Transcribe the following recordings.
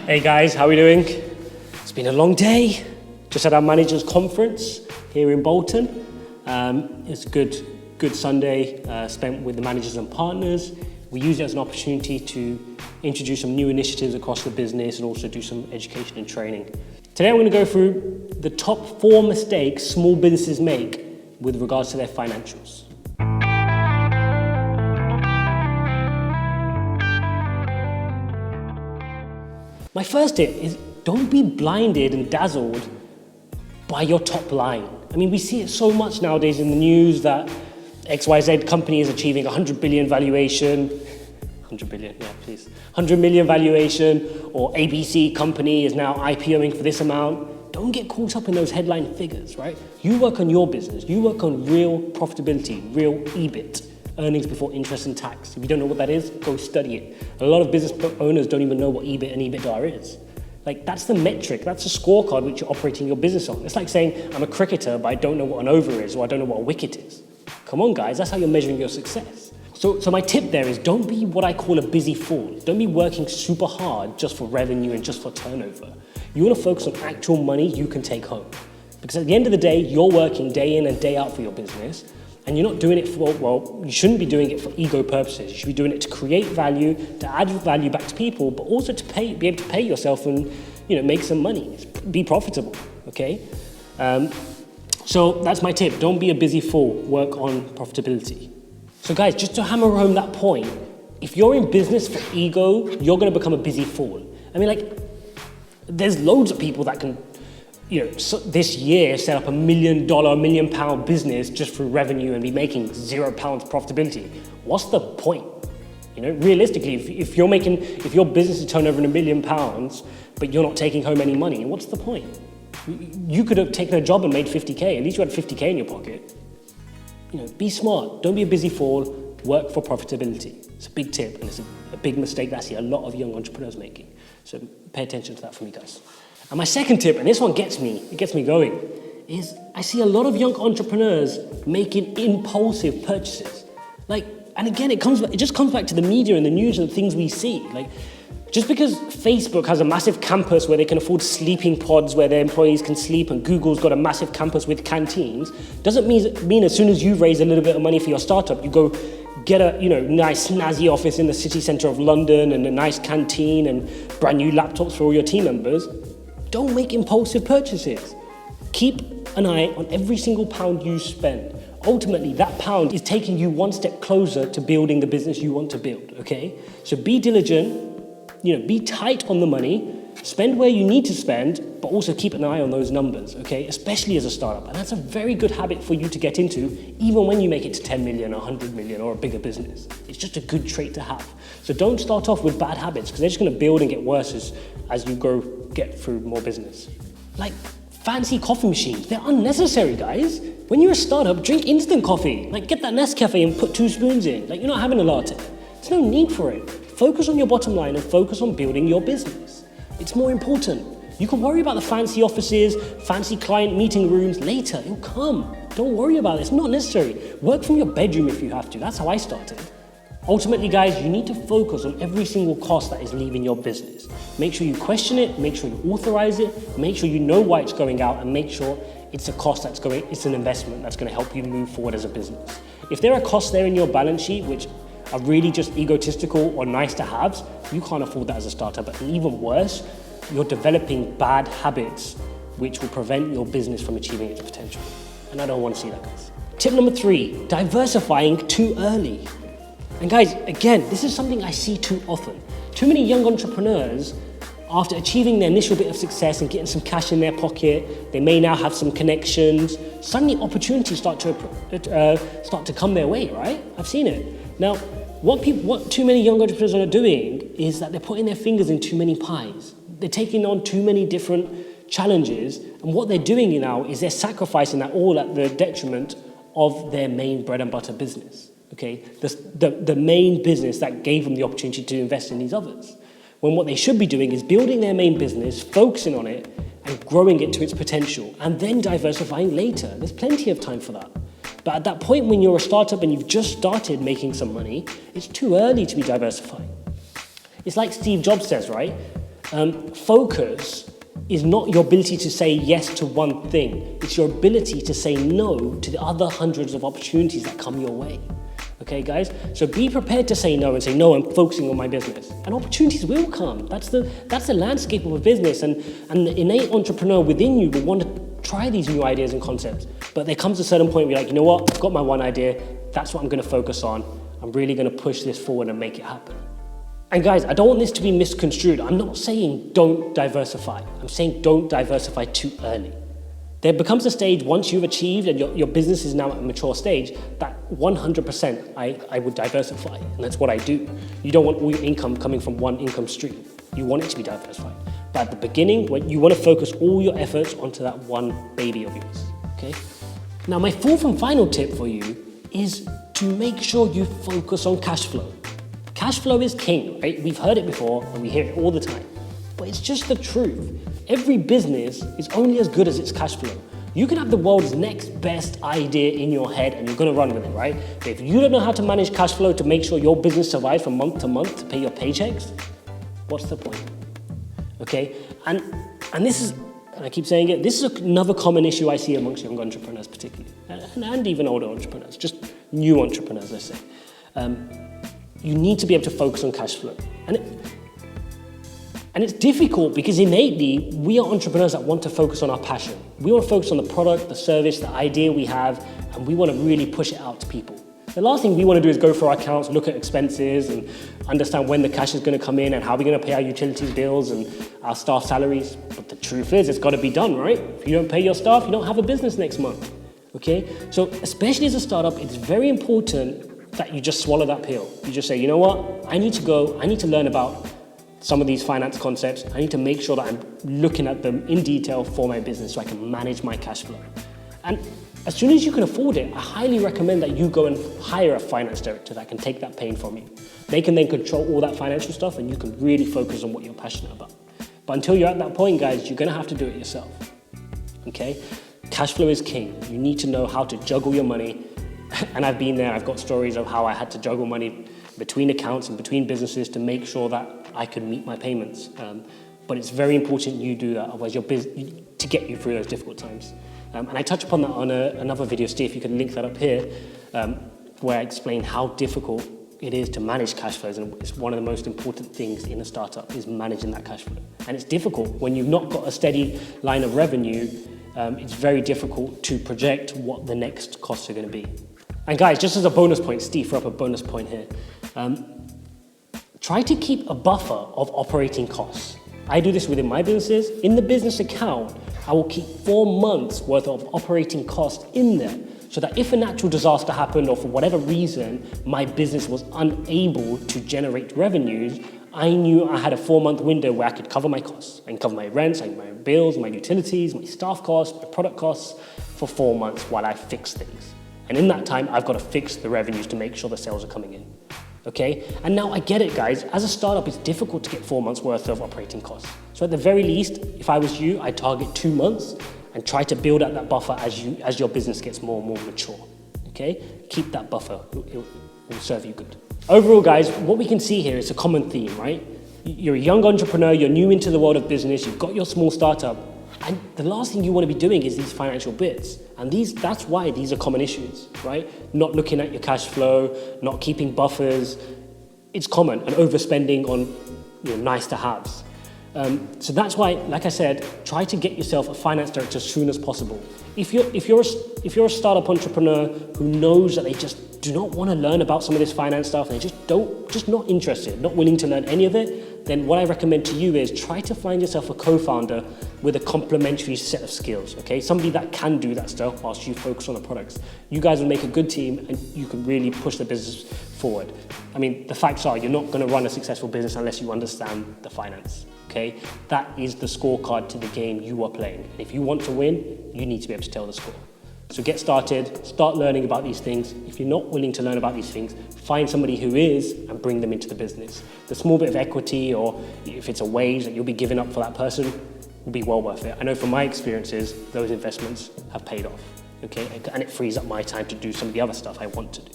Hey guys, how are we doing? It's been a long day. Just had our managers conference here in Bolton. It's a good Sunday spent with the managers and partners. We use it as an opportunity to introduce some new initiatives across the business and also do some education and training. Today I'm going to go through the top 4 mistakes small businesses make with regards to their financials. My first tip is don't be blinded and dazzled by your top line. I mean, we see it so much nowadays in the news that XYZ company is achieving 100 billion valuation, 100 billion, yeah, please. 100 million valuation, or ABC company is now IPO'ing for this amount. Don't get caught up in those headline figures, right? You work on your business. You work on real profitability, real EBIT. Earnings before interest and tax. If you don't know what that is, go study it. A lot of business owners don't even know what EBIT and EBITDA is. Like, that's the metric, that's the scorecard which you're operating your business on. It's like saying, I'm a cricketer, but I don't know what an over is, or I don't know what a wicket is. Come on, guys, that's how you're measuring your success. So my tip there is don't be what I call a busy fool. Don't be working super hard just for revenue and just for turnover. You want to focus on actual money you can take home. Because at the end of the day, you're working day in and day out for your business. And you're not doing it for, well, you shouldn't be doing it for ego purposes. You should be doing it to create value, to add value back to people, but also to be able to pay yourself and, make some money, be profitable, okay? So that's my tip. Don't be a busy fool. Work on profitability. So guys, just to hammer home that point, if you're in business for ego, you're going to become a busy fool. I mean, there's loads of people that can this year set up $1 million, £1 million business just through revenue and be making £0 profitability. What's the point? Realistically, if your business is turning over £1 million, but you're not taking home any money, what's the point? You could have taken a job and made 50K. At least you had 50K in your pocket. Be smart. Don't be a busy fool. Work for profitability. It's a big tip, and it's a big mistake that I see a lot of young entrepreneurs making. So pay attention to that for me, guys. And my second tip, and this one gets me going, is I see a lot of young entrepreneurs making impulsive purchases. And again, it just comes back to the media and the news and the things we see. Just because Facebook has a massive campus where they can afford sleeping pods where their employees can sleep, and Google's got a massive campus with canteens, doesn't mean as soon as you raise a little bit of money for your startup, you go get a nice snazzy office in the city centre of London and a nice canteen and brand new laptops for all your team members. Don't make impulsive purchases. Keep an eye on every single pound you spend. Ultimately, that pound is taking you one step closer to building the business you want to build, okay? So be diligent, be tight on the money, spend where you need to spend, but also keep an eye on those numbers, okay? Especially as a startup. And that's a very good habit for you to get into, even when you make it to 10 million, 100 million, or a bigger business. It's just a good trait to have. So don't start off with bad habits, because they're just gonna build and get worse as you get through more business. Like fancy coffee machines, they're unnecessary, guys. When you're a startup, drink instant coffee. Get that Nescafe and put 2 spoons in. You're not having a latte. There's no need for it. Focus on your bottom line and focus on building your business. It's more important. You can worry about the fancy offices, fancy client meeting rooms later. It'll come. Don't worry about it. It's not necessary. Work from your bedroom if you have to. That's how I started. Ultimately, guys, you need to focus on every single cost that is leaving your business. Make sure you question it, make sure you authorize it, make sure you know why it's going out, and make sure it's a cost it's an investment that's going to help you move forward as a business. If there are costs there in your balance sheet which are really just egotistical or nice to haves, you can't afford that as a startup. But even worse, you're developing bad habits which will prevent your business from achieving its potential. And I don't want to see that, guys. Tip number 3, diversifying too early. And guys, again, this is something I see too often. Too many young entrepreneurs, after achieving their initial bit of success and getting some cash in their pocket, they may now have some connections, suddenly opportunities start to come their way, right? I've seen it. Now, what too many young entrepreneurs are doing is that they're putting their fingers in too many pies. They're taking on too many different challenges, and what they're doing now is they're sacrificing that all at the detriment of their main bread and butter business. Okay, the main business that gave them the opportunity to invest in these others. When what they should be doing is building their main business, focusing on it, and growing it to its potential, and then diversifying later. There's plenty of time for that. But at that point when you're a startup and you've just started making some money, it's too early to be diversifying. It's like Steve Jobs says, right? Focus is not your ability to say yes to one thing. It's your ability to say no to the other hundreds of opportunities that come your way. Okay, guys? So be prepared to say no and say, no, I'm focusing on my business. And opportunities will come. That's the landscape of a business. And the innate entrepreneur within you will want to try these new ideas and concepts. But there comes a certain point where you're like, you know what? I've got my one idea. That's what I'm going to focus on. I'm really going to push this forward and make it happen. And guys, I don't want this to be misconstrued. I'm not saying don't diversify. I'm saying don't diversify too early. There becomes a stage once you've achieved and your business is now at a mature stage that 100% I would diversify, and that's what I do. You don't want all your income coming from one income stream. You want it to be diversified. But at the beginning, when you want to focus all your efforts onto that one baby of yours, okay? Now, my fourth and final tip for you is to make sure you focus on cash flow. Cash flow is king, right? We've heard it before and we hear it all the time, but it's just the truth. Every business is only as good as its cash flow. You can have the world's next best idea in your head and you're gonna run with it, right? But if you don't know how to manage cash flow to make sure your business survives from month to month to pay your paychecks, what's the point? Okay, and this is, and I keep saying it, this is another common issue I see amongst young entrepreneurs particularly, and even older entrepreneurs, just new entrepreneurs, let's say. You need to be able to focus on cash flow. And it's difficult because innately, we are entrepreneurs that want to focus on our passion. We want to focus on the product, the service, the idea we have, and we want to really push it out to people. The last thing we want to do is go for our accounts, look at expenses, and understand when the cash is going to come in and how we're going to pay our utilities bills and our staff salaries. But the truth is, it's got to be done, right? If you don't pay your staff, you don't have a business next month, okay? So especially as a startup, it's very important that you just swallow that pill. You just say, you know what? I need to learn about some of these finance concepts. I need to make sure that I'm looking at them in detail for my business so I can manage my cash flow. And as soon as you can afford it, I highly recommend that you go and hire a finance director that can take that pain from you. They can then control all that financial stuff and you can really focus on what you're passionate about. But until you're at that point, guys, you're gonna have to do it yourself, okay? Cash flow is king. You need to know how to juggle your money. And I've been there, I've got stories of how I had to juggle money between accounts and between businesses to make sure that I could meet my payments. But it's very important you do that, otherwise to get you through those difficult times. And I touch upon that on another video. Steve, if you can link that up here, where I explain how difficult it is to manage cash flows, and it's one of the most important things in a startup is managing that cash flow. And it's difficult when you've not got a steady line of revenue. It's very difficult to project what the next costs are going to be. And guys, just as a bonus point, Steve threw up a bonus point here. Try to keep a buffer of operating costs. I do this within my businesses. In the business account, I will keep 4 months worth of operating costs in there so that if a natural disaster happened or for whatever reason, my business was unable to generate revenues, I knew I had a 4-month window where I could cover my costs. I can cover my rents, my bills, my utilities, my staff costs, my product costs for 4 months while I fix things. And in that time, I've got to fix the revenues to make sure the sales are coming in. Okay? And now I get it, guys. As a startup, it's difficult to get 4 months worth of operating costs. So at the very least, if I was you, I'd target 2 months and try to build up that buffer as your business gets more and more mature. Okay? Keep that buffer. It will serve you good. Overall, guys, what we can see here is a common theme, right? You're a young entrepreneur, you're new into the world of business, you've got your small startup, and the last thing you want to be doing is these financial bits. And that's why these are common issues, right? Not looking at your cash flow, not keeping buffers. It's common, and overspending on nice to haves. So that's why, like I said, try to get yourself a finance director as soon as possible. If you're a startup entrepreneur who knows that they just do not want to learn about some of this finance stuff, and they're just not interested, not willing to learn any of it, then what I recommend to you is try to find yourself a co-founder with a complementary set of skills, okay? Somebody that can do that stuff whilst you focus on the products. You guys will make a good team and you can really push the business forward. I mean, the facts are you're not going to run a successful business unless you understand the finance, okay? That is the scorecard to the game you are playing. If you want to win, you need to be able to tell the score. So get started, start learning about these things. If you're not willing to learn about these things, find somebody who is and bring them into the business. The small bit of equity, or if it's a wage that you'll be giving up for that person, will be well worth it. I know from my experiences, those investments have paid off, okay? And it frees up my time to do some of the other stuff I want to do.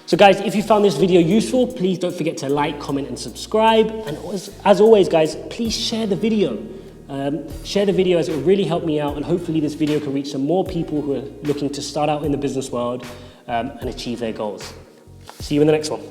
So guys, if you found this video useful, please don't forget to like, comment and subscribe. And as always guys, please share the video. Share the video as it will really help me out, and hopefully this video can reach some more people who are looking to start out in the business world and achieve their goals. See you in the next one.